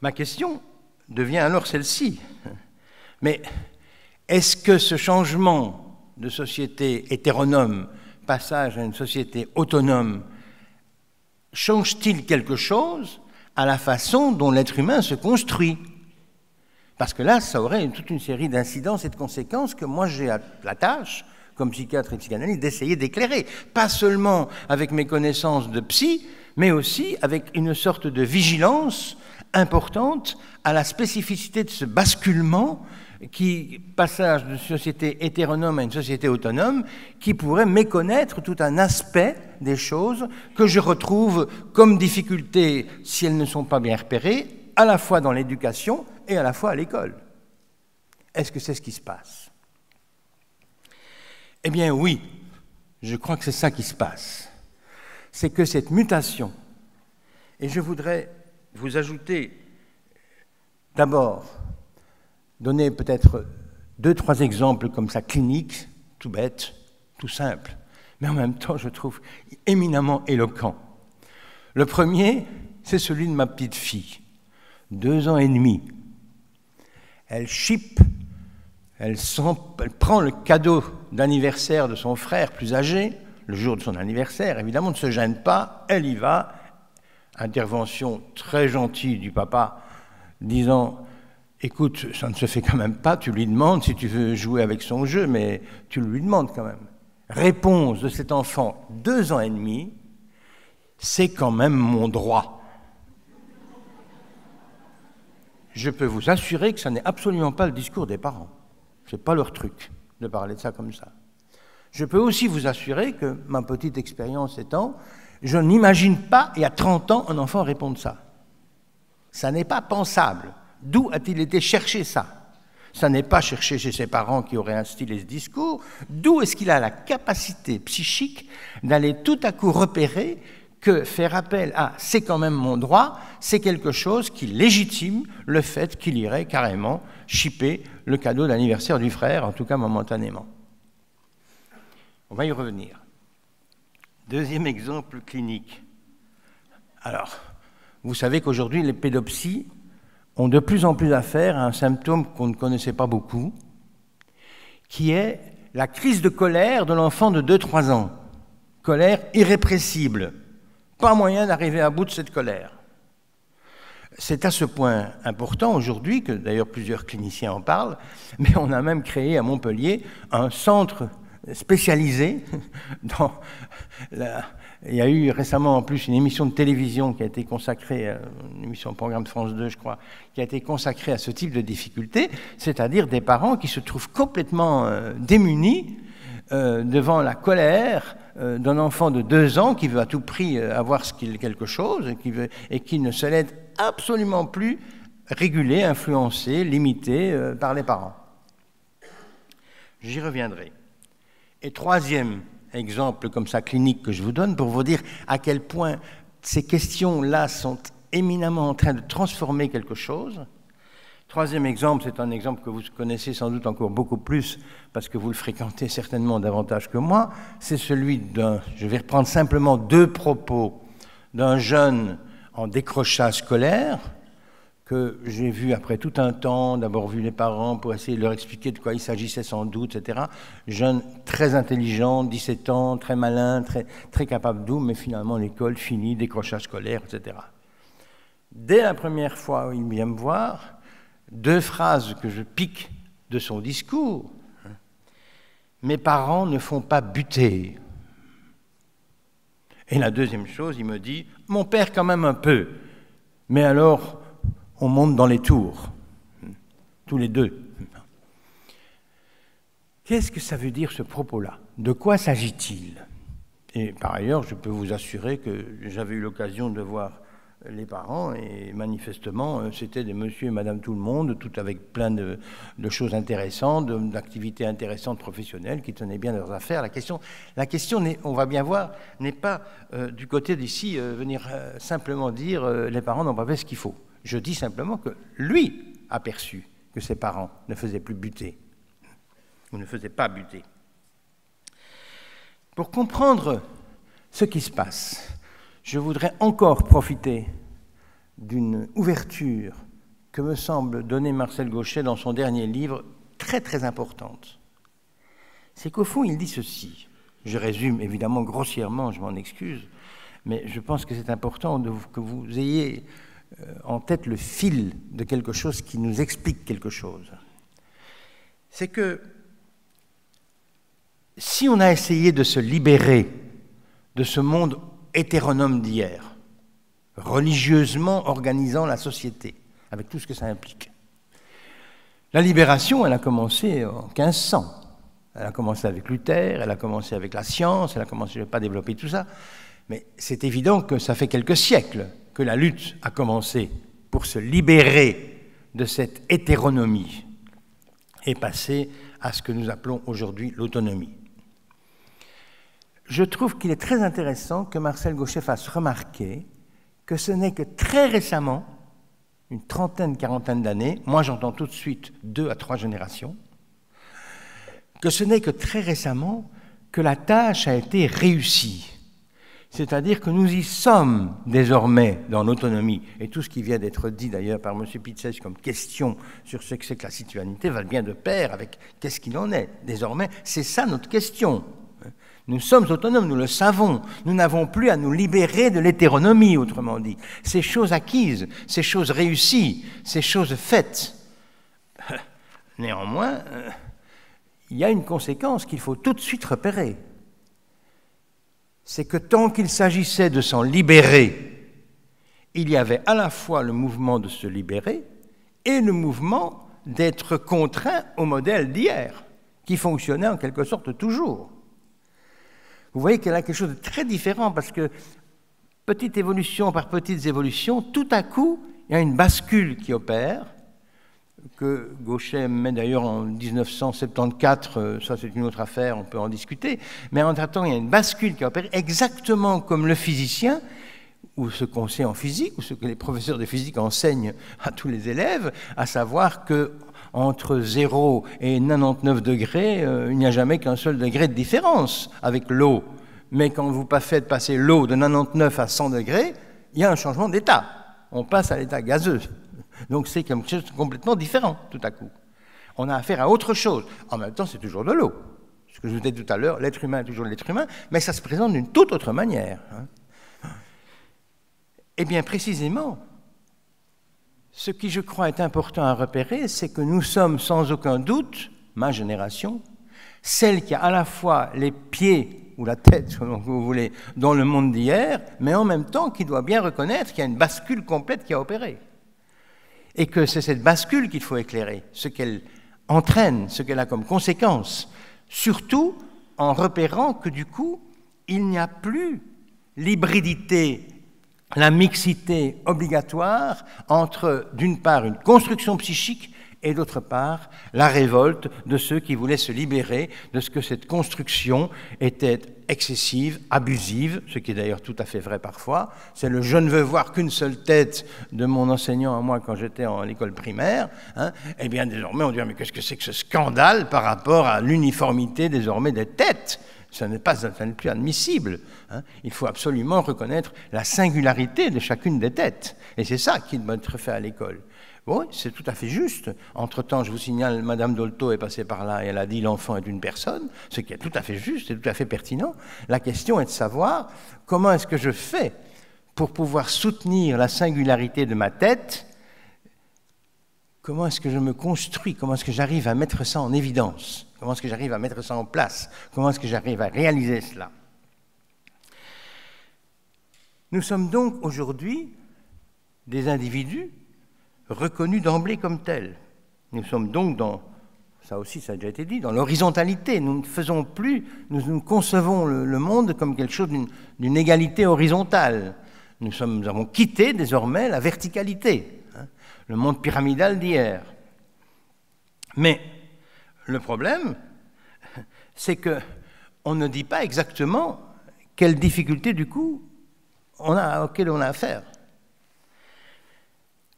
Ma question devient alors celle-ci. Mais est-ce que ce changement de société hétéronome, passage à une société autonome, change-t-il quelque chose à la façon dont l'être humain se construit? Parce que là, ça aurait toute une série d'incidences et de conséquences que moi j'ai la tâche, comme psychiatre et psychanalyste, d'essayer d'éclairer. Pas seulement avec mes connaissances de psy, mais aussi avec une sorte de vigilance importante à la spécificité de ce basculement passage de société hétéronome à une société autonome, qui pourrait méconnaître tout un aspect des choses que je retrouve comme difficulté, si elles ne sont pas bien repérées, à la fois dans l'éducation et à la fois à l'école. Est-ce que c'est ce qui se passe? Eh bien oui, je crois que c'est ça qui se passe. C'est que cette mutation, et je voudrais vous ajouter d'abord, donner peut-être 2-3 exemples comme ça, cliniques, tout bêtes, tout simples, mais en même temps, je trouve éminemment éloquents. Le premier, c'est celui de ma petite fille, 2 ans et demi. Elle chipe, elle prend le cadeau d'anniversaire de son frère plus âgé, le jour de son anniversaire, évidemment, ne se gêne pas, elle y va. Intervention très gentille du papa, disant « Écoute, ça ne se fait quand même pas, tu lui demandes si tu veux jouer avec son jeu, mais tu lui demandes quand même. » Réponse de cet enfant, 2 ans et demi, « C'est quand même mon droit. » Je peux vous assurer que ça n'est absolument pas le discours des parents. Ce n'est pas leur truc de parler de ça comme ça. Je peux aussi vous assurer que, ma petite expérience étant, je n'imagine pas, il y a 30 ans, un enfant répondre ça. Ça n'est pas pensable. D'où a-t-il été chercher ça? Ça n'est pas cherché chez ses parents qui auraient instillé ce discours. D'où est-ce qu'il a la capacité psychique d'aller tout à coup repérer que faire appel à « c'est quand même mon droit », c'est quelque chose qui légitime le fait qu'il irait carrément chipper le cadeau d'anniversaire du frère, en tout cas momentanément. On va y revenir. Deuxième exemple clinique. Alors, vous savez qu'aujourd'hui, les pédopsies ont de plus en plus affaire à un symptôme qu'on ne connaissait pas beaucoup, qui est la crise de colère de l'enfant de 2-3 ans. Colère irrépressible. Pas moyen d'arriver à bout de cette colère. C'est à ce point important aujourd'hui, que d'ailleurs plusieurs cliniciens en parlent, mais on a même créé à Montpellier un centre spécialisé dans Il y a eu récemment en plus une émission de télévision qui a été consacrée, une émission au programme de France 2, je crois, qui a été consacrée à ce type de difficultés, c'est-à-dire des parents qui se trouvent complètement démunis devant la colère d'un enfant de 2 ans qui veut à tout prix avoir quelque chose et qui ne se laisse absolument plus réguler, influencer, limiter par les parents. J'y reviendrai. Et troisième exemple comme ça clinique que je vous donne pour vous dire à quel point ces questions-là sont éminemment en train de transformer quelque chose. Troisième exemple, c'est un exemple que vous connaissez sans doute encore beaucoup plus parce que vous le fréquentez certainement davantage que moi, c'est celui d'un, je vais reprendre simplement 2 propos d'un jeune en décrochage scolaire que j'ai vu après tout un temps, d'abord vu les parents pour essayer de leur expliquer de quoi il s'agissait sans doute, etc. Jeune très intelligent, 17 ans, très malin, très capable d'où, mais finalement l'école finie, décrochage scolaire, etc. Dès la première fois où il vient me voir, 2 phrases que je pique de son discours. Mes parents ne font pas buter. Et la deuxième chose, il me dit, mon père quand même un peu, mais alors on monte dans les tours, tous les 2. Qu'est-ce que ça veut dire ce propos-là? De quoi s'agit-il? Et par ailleurs, je peux vous assurer que j'avais eu l'occasion de voir les parents et manifestement, c'était des monsieur et madame tout le monde, tout avec plein de choses intéressantes, d'activités intéressantes professionnelles qui tenaient bien leurs affaires. La question on va bien voir, n'est pas du côté d'ici venir simplement dire les parents n'ont pas fait ce qu'il faut. Je dis simplement que lui a perçu que ses parents ne faisaient plus buter, ou ne faisaient pas buter. Pour comprendre ce qui se passe, je voudrais encore profiter d'une ouverture que me semble donner Marcel Gauchet dans son dernier livre, très très importante. C'est qu'au fond, il dit ceci. Je résume évidemment grossièrement, je m'en excuse, mais je pense que c'est important que vous ayez en tête le fil de quelque chose qui nous explique quelque chose. C'est que si on a essayé de se libérer de ce monde hétéronome d'hier, religieusement organisant la société, avec tout ce que ça implique. La libération, elle a commencé en 1500. Elle a commencé avec Luther, elle a commencé avec la science, elle a commencé, je ne vais pas développer tout ça, mais c'est évident que ça fait quelques siècles que la lutte a commencé pour se libérer de cette hétéronomie et passer à ce que nous appelons aujourd'hui l'autonomie. Je trouve qu'il est très intéressant que Marcel Gauchet fasse remarquer que ce n'est que très récemment, une trentaine, quarantaine d'années, moi j'entends tout de suite 2 à 3 générations, que ce n'est que très récemment que la tâche a été réussie. C'est-à-dire que nous y sommes désormais dans l'autonomie. Et tout ce qui vient d'être dit d'ailleurs par M. Pitzès comme question sur ce que c'est que la citoyenneté va bien de pair avec qu'est-ce qu'il en est. Désormais, c'est ça notre question. Nous sommes autonomes, nous le savons. Nous n'avons plus à nous libérer de l'hétéronomie, autrement dit. Ces choses acquises, ces choses réussies, ces choses faites. Néanmoins, il y a une conséquence qu'il faut tout de suite repérer. C'est que tant qu'il s'agissait de s'en libérer, il y avait à la fois le mouvement de se libérer et le mouvement d'être contraint au modèle d'hier, qui fonctionnait en quelque sorte toujours. Vous voyez qu'il y a quelque chose de très différent parce que, petite évolution par petites évolutions, tout à coup, il y a une bascule qui opère, que Gauchet met d'ailleurs en 1974, ça c'est une autre affaire, on peut en discuter, mais en attendant, il y a une bascule qui opère exactement comme le physicien, ou ce qu'on sait en physique, ou ce que les professeurs de physique enseignent à tous les élèves, à savoir que entre 0 et 99 degrés, il n'y a jamais qu'un seul degré de différence avec l'eau. Mais quand vous faites passer l'eau de 99 à 100 degrés, il y a un changement d'état. On passe à l'état gazeux. Donc c'est quelque chose de complètement différent, tout à coup. On a affaire à autre chose. En même temps, c'est toujours de l'eau. Ce que je vous disais tout à l'heure, l'être humain est toujours l'être humain, mais ça se présente d'une toute autre manière. Eh bien, précisément, ce qui, je crois, est important à repérer, c'est que nous sommes sans aucun doute, ma génération, celle qui a à la fois les pieds ou la tête, selon que vous voulez, dans le monde d'hier, mais en même temps qui doit bien reconnaître qu'il y a une bascule complète qui a opéré. Et que c'est cette bascule qu'il faut éclairer, ce qu'elle entraîne, ce qu'elle a comme conséquence, surtout en repérant que du coup, il n'y a plus l'hybridité, la mixité obligatoire entre, d'une part, une construction psychique et d'autre part, la révolte de ceux qui voulaient se libérer de ce que cette construction était excessive, abusive, ce qui est d'ailleurs tout à fait vrai parfois. C'est le « je ne veux voir qu'une seule tête » de mon enseignant à moi quand j'étais à l'école primaire. Eh bien, désormais, on dit « mais qu'est-ce que c'est que ce scandale par rapport à l'uniformité désormais des têtes ?» Ça n'est plus admissible. Il faut absolument reconnaître la singularité de chacune des têtes. Et c'est ça qui doit être fait à l'école. Oui, c'est tout à fait juste. Entre-temps, je vous signale, Madame Dolto est passée par là et elle a dit « l'enfant est une personne », ce qui est tout à fait juste et tout à fait pertinent. La question est de savoir comment est-ce que je fais pour pouvoir soutenir la singularité de ma tête, comment est-ce que je me construis, comment est-ce que j'arrive à mettre ça en évidence, comment est-ce que j'arrive à mettre ça en place, comment est-ce que j'arrive à réaliser cela. Nous sommes donc aujourd'hui des individus reconnus d'emblée comme tels. Nous sommes donc dans, ça aussi ça a déjà été dit, dans l'horizontalité. Nous ne faisons plus, nous concevons le monde comme quelque chose d'une égalité horizontale. Nous avons quitté désormais la verticalité, le monde pyramidal d'hier. Mais le problème, c'est qu'on ne dit pas exactement quelles difficultés du coup auxquelles on a affaire.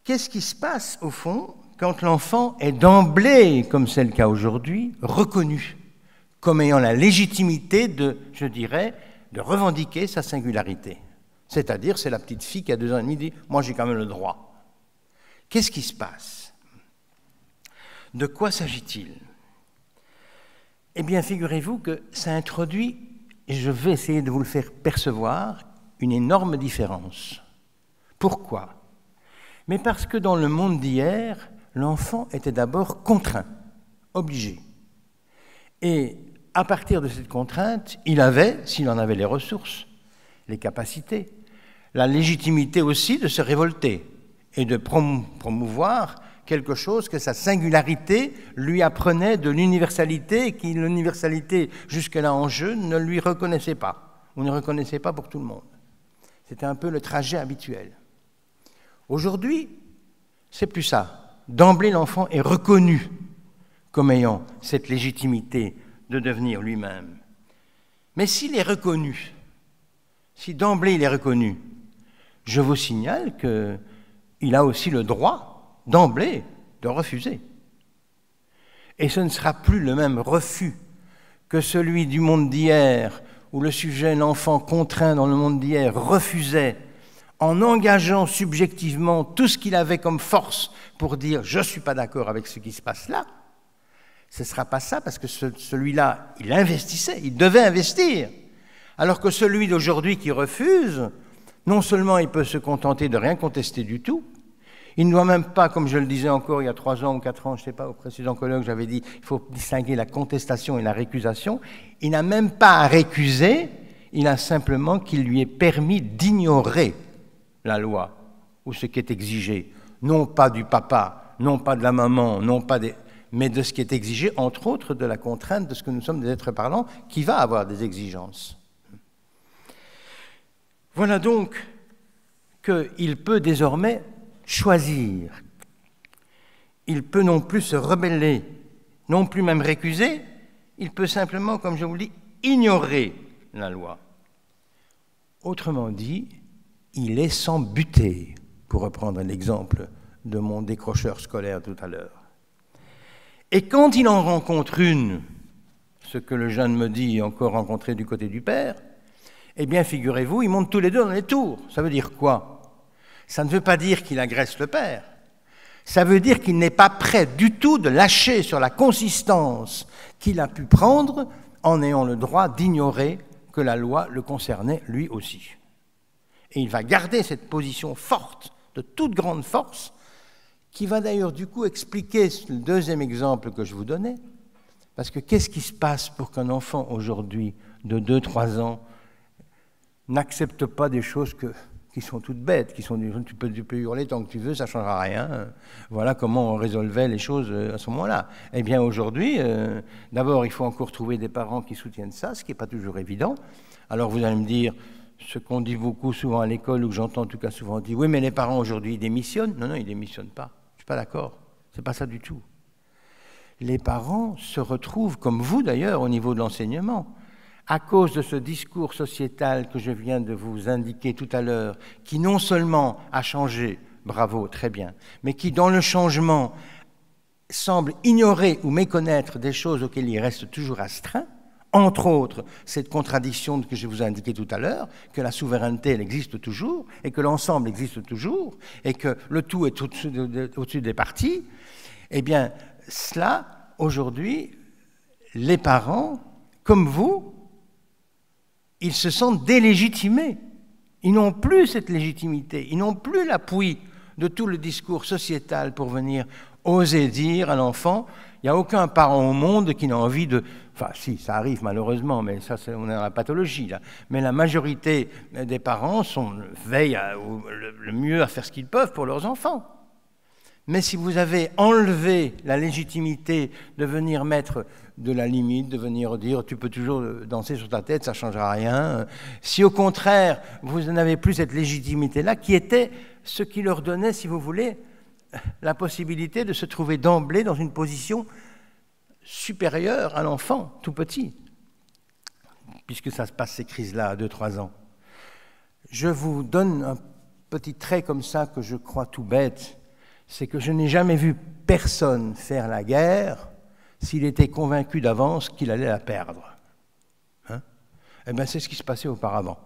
Qu'est-ce qui se passe, au fond, quand l'enfant est d'emblée, comme c'est le cas aujourd'hui, reconnu comme ayant la légitimité de, je dirais, de revendiquer sa singularité? C'est-à-dire, c'est la petite fille qui a 2 ans et demi dit « moi j'ai quand même le droit ». Qu'est-ce qui se passe? De quoi s'agit-il? Eh bien, figurez-vous que ça introduit, et je vais essayer de vous le faire percevoir, une énorme différence. Pourquoi? Mais parce que dans le monde d'hier, l'enfant était d'abord contraint, obligé. Et à partir de cette contrainte, il avait, s'il en avait les ressources, les capacités, la légitimité aussi de se révolter et de promouvoir quelque chose que sa singularité lui apprenait de l'universalité et que l'universalité jusque-là en jeu ne lui reconnaissait pas, ou ne reconnaissait pas pour tout le monde. C'était un peu le trajet habituel. Aujourd'hui, c'est plus ça. D'emblée, l'enfant est reconnu comme ayant cette légitimité de devenir lui-même. Mais s'il est reconnu, si d'emblée il est reconnu, je vous signale qu'il a aussi le droit, d'emblée, de refuser. Et ce ne sera plus le même refus que celui du monde d'hier, où le sujet, l'enfant contraint dans le monde d'hier, refusait en engageant subjectivement tout ce qu'il avait comme force pour dire « je ne suis pas d'accord avec ce qui se passe là », ce ne sera pas ça, parce que celui-là, il investissait, il devait investir. Alors que celui d'aujourd'hui qui refuse, non seulement il peut se contenter de rien contester du tout, il ne doit même pas, comme je le disais encore il y a 3 ans ou 4 ans, je ne sais pas, au précédent colloque, j'avais dit il faut distinguer la contestation et la récusation. Il n'a même pas à récuser, il a simplement qu'il lui est permis d'ignorer la loi ou ce qui est exigé, non pas du papa, non pas de la maman, non pas mais de ce qui est exigé, entre autres de la contrainte de ce que nous sommes des êtres parlants, qui va avoir des exigences. Voilà donc qu'il peut désormais choisir. Il peut non plus se rebeller, non plus même récuser, il peut simplement, comme je vous le dis, ignorer la loi. Autrement dit, il est sans butée, pour reprendre l'exemple de mon décrocheur scolaire tout à l'heure. Et quand il en rencontre une, ce que le jeune me dit encore rencontré du côté du père, eh bien, figurez-vous, ils montent tous les deux dans les tours. Ça veut dire quoi? Ça ne veut pas dire qu'il agresse le père. Ça veut dire qu'il n'est pas prêt du tout de lâcher sur la consistance qu'il a pu prendre en ayant le droit d'ignorer que la loi le concernait lui aussi. Et il va garder cette position forte, de toute grande force, qui va d'ailleurs du coup expliquer le deuxième exemple que je vous donnais, parce que qu'est-ce qui se passe pour qu'un enfant aujourd'hui de 2-3 ans n'accepte pas des choses qui sont toutes bêtes, tu peux hurler tant que tu veux, ça ne changera rien. Voilà comment on résolvait les choses à ce moment-là. Eh bien aujourd'hui, d'abord il faut encore trouver des parents qui soutiennent ça, ce qui n'est pas toujours évident. Alors vous allez me dire, ce qu'on dit beaucoup souvent à l'école, ou que j'entends en tout cas souvent dire, oui mais les parents aujourd'hui ils démissionnent. Non, ils ne démissionnent pas. Je ne suis pas d'accord, ce n'est pas ça du tout. Les parents se retrouvent, comme vous d'ailleurs, au niveau de l'enseignement, à cause de ce discours sociétal que je viens de vous indiquer tout à l'heure, qui non seulement a changé, bravo, très bien, mais qui dans le changement semble ignorer ou méconnaître des choses auxquelles il reste toujours astreint, entre autres cette contradiction que je vous ai indiquée tout à l'heure, que la souveraineté elle existe toujours, et que l'ensemble existe toujours, et que le tout est au-dessus des parties, eh bien cela, aujourd'hui, les parents, comme vous, ils se sentent délégitimés. Ils n'ont plus cette légitimité, ils n'ont plus l'appui de tout le discours sociétal pour venir oser dire à l'enfant, il n'y a aucun parent au monde qui n'a envie de... Enfin, si, ça arrive malheureusement, mais ça, on est dans la pathologie, là. Mais la majorité des parents veillent le mieux à faire ce qu'ils peuvent pour leurs enfants. Mais si vous avez enlevé la légitimité de venir mettre de la limite, de venir dire tu peux toujours danser sur ta tête, ça ne changera rien. Si au contraire, vous n'avez plus cette légitimité-là, qui était ce qui leur donnait, si vous voulez, la possibilité de se trouver d'emblée dans une position supérieure à l'enfant, tout petit, puisque ça se passe ces crises-là à 2-3 ans. Je vous donne un petit trait comme ça que je crois tout bête, c'est que je n'ai jamais vu personne faire la guerre s'il était convaincu d'avance qu'il allait la perdre. Eh bien, c'est ce qui se passait auparavant.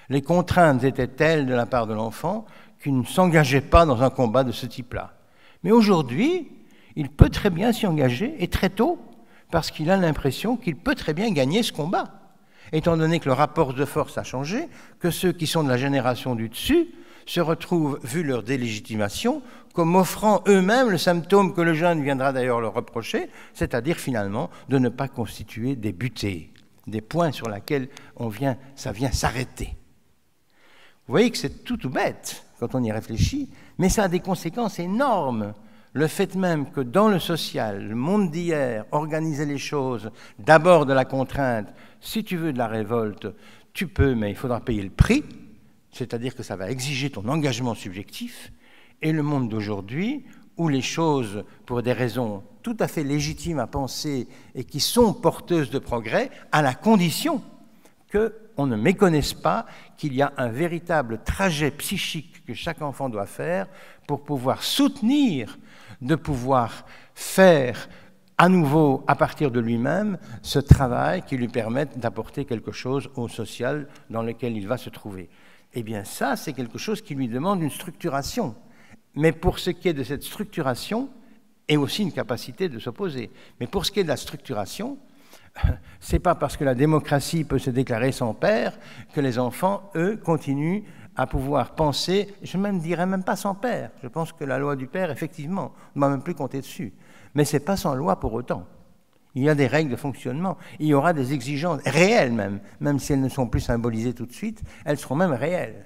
Les contraintes étaient telles de la part de l'enfant qu'il ne s'engageait pas dans un combat de ce type-là. Mais aujourd'hui, il peut très bien s'y engager, et très tôt, parce qu'il a l'impression qu'il peut très bien gagner ce combat. Étant donné que le rapport de force a changé, que ceux qui sont de la génération du dessus se retrouvent, vu leur délégitimation, comme offrant eux-mêmes le symptôme que le jeune viendra d'ailleurs leur reprocher, c'est-à-dire finalement de ne pas constituer des butées, des points sur lesquels ça vient s'arrêter. Vous voyez que c'est tout bête quand on y réfléchit, mais ça a des conséquences énormes. Le fait même que dans le social, le monde d'hier, organiser les choses, d'abord de la contrainte, si tu veux de la révolte, tu peux, mais il faudra payer le prix, c'est-à-dire que ça va exiger ton engagement subjectif, et le monde d'aujourd'hui, où les choses, pour des raisons tout à fait légitimes à penser et qui sont porteuses de progrès, à la condition qu'on ne méconnaisse pas qu'il y a un véritable trajet psychique que chaque enfant doit faire pour pouvoir soutenir, de pouvoir faire à nouveau, à partir de lui-même, ce travail qui lui permette d'apporter quelque chose au social dans lequel il va se trouver. Eh bien ça, c'est quelque chose qui lui demande une structuration. Mais pour ce qui est de cette structuration, et aussi une capacité de s'opposer. Mais pour ce qui est de la structuration, c'est pas parce que la démocratie peut se déclarer sans père que les enfants, eux, continuent à pouvoir penser, je ne dirais même pas sans père. Je pense que la loi du père, effectivement, on ne va même plus compter dessus. Mais ce n'est pas sans loi pour autant. Il y a des règles de fonctionnement. Il y aura des exigences réelles même si elles ne sont plus symbolisées tout de suite, elles seront même réelles.